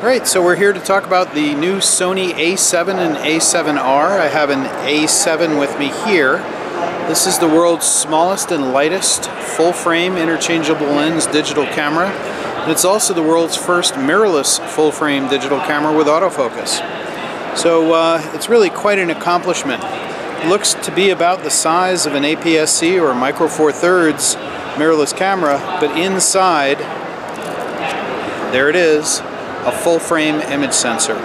Alright, so we're here to talk about the new Sony A7 and A7R. I have an A7 with me here. This is the world's smallest and lightest full-frame interchangeable lens digital camera. And it's also the world's first mirrorless full-frame digital camera with autofocus. So it's really quite an accomplishment. It looks to be about the size of an APS-C or a Micro Four Thirds mirrorless camera, but inside, there it is, a full-frame image sensor.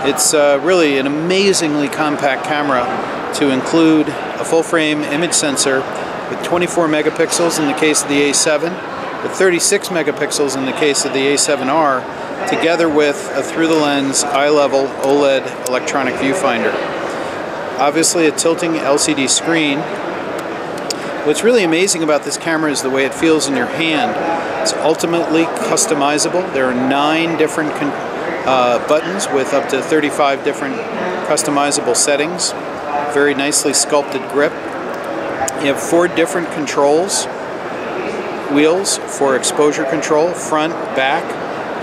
It's really an amazingly compact camera to include a full-frame image sensor with 24 megapixels in the case of the A7, with 36 megapixels in the case of the A7R, together with a through-the-lens eye-level OLED electronic viewfinder. Obviously a tilting LCD screen. What's really amazing about this camera is the way it feels in your hand. It's ultimately customizable. There are 9 different buttons with up to 35 different customizable settings. Very nicely sculpted grip. You have 4 different controls. Wheels for exposure control, front, back,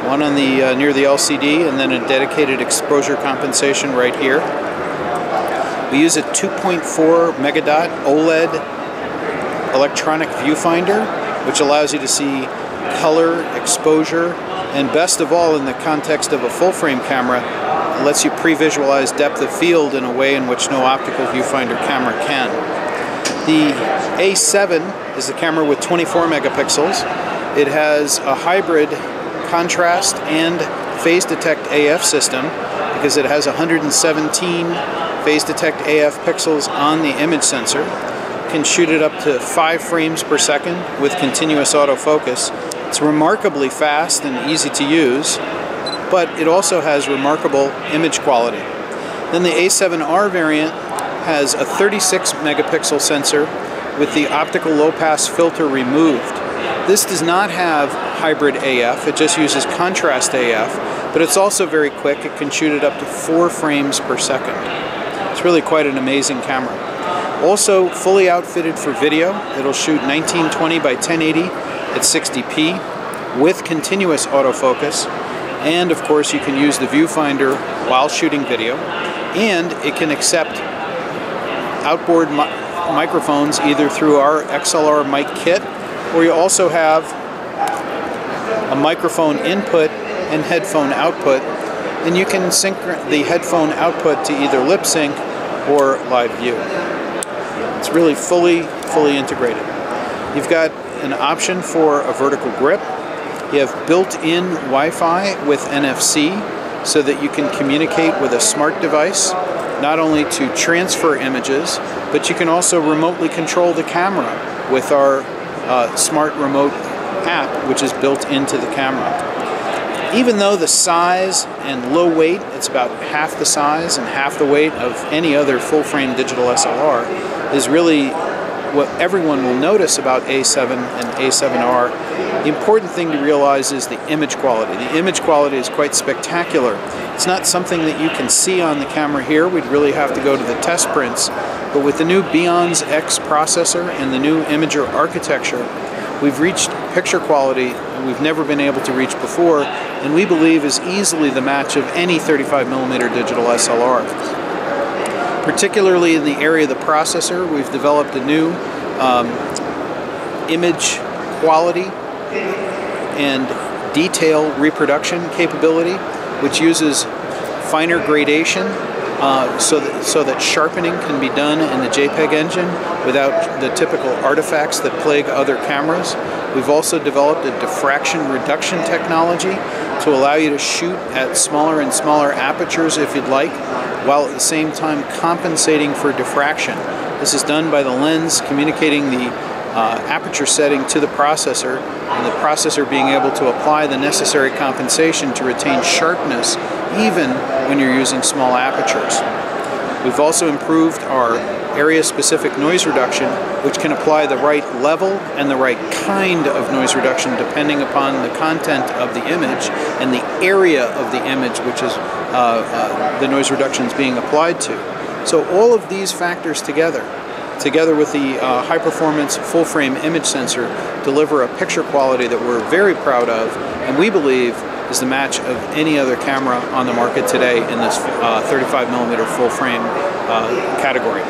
one on the near the LCD, and then a dedicated exposure compensation right here. We use a 2.4 megadot OLED electronic viewfinder, which allows you to see color, exposure, and best of all, in the context of a full-frame camera, it lets you pre-visualize depth of field in a way in which no optical viewfinder camera can. The A7 is the camera with 24 megapixels. It has a hybrid contrast and phase detect AF system because it has 117 phase detect AF pixels on the image sensor. Can shoot it up to 5 frames per second with continuous autofocus. It's remarkably fast and easy to use, but it also has remarkable image quality. Then the A7R variant has a 36 megapixel sensor with the optical low-pass filter removed. This does not have hybrid AF, it just uses contrast AF, but it's also very quick. It can shoot it up to 4 frames per second. It's really quite an amazing camera. Also fully outfitted for video. It'll shoot 1920 by 1080 at 60p with continuous autofocus, and of course you can use the viewfinder while shooting video, and it can accept outboard microphones either through our XLR mic kit, or you also have a microphone input and headphone output, and you can sync the headphone output to either lip sync or live view. It's really fully integrated. You've got an option for a vertical grip. You have built-in Wi-Fi with NFC so that you can communicate with a smart device, not only to transfer images, but you can also remotely control the camera with our smart remote app, which is built into the camera. Even though the size and low weight, it's about half the size and half the weight of any other full-frame digital SLR, is really what everyone will notice about A7 and A7R. The important thing to realize is the image quality. The image quality is quite spectacular. It's not something that you can see on the camera here. We'd really have to go to the test prints. But with the new Beyond's X processor and the new imager architecture, we've reached picture quality we've never been able to reach before, and we believe is easily the match of any 35mm digital SLR. Particularly in the area of the processor, we've developed a new image quality and detail reproduction capability, which uses finer gradation so that sharpening can be done in the JPEG engine without the typical artifacts that plague other cameras. We've also developed a diffraction reduction technology to allow you to shoot at smaller and smaller apertures if you'd like, while at the same time compensating for diffraction. This is done by the lens communicating the aperture setting to the processor, and the processor being able to apply the necessary compensation to retain sharpness even when you're using small apertures. We've also improved our area-specific noise reduction, which can apply the right level and the right kind of noise reduction depending upon the content of the image and the area of the image which is the noise reduction is being applied to. So all of these factors together with the high-performance full-frame image sensor, deliver a picture quality that we're very proud of, and we believe is the match of any other camera on the market today in this 35mm full frame category.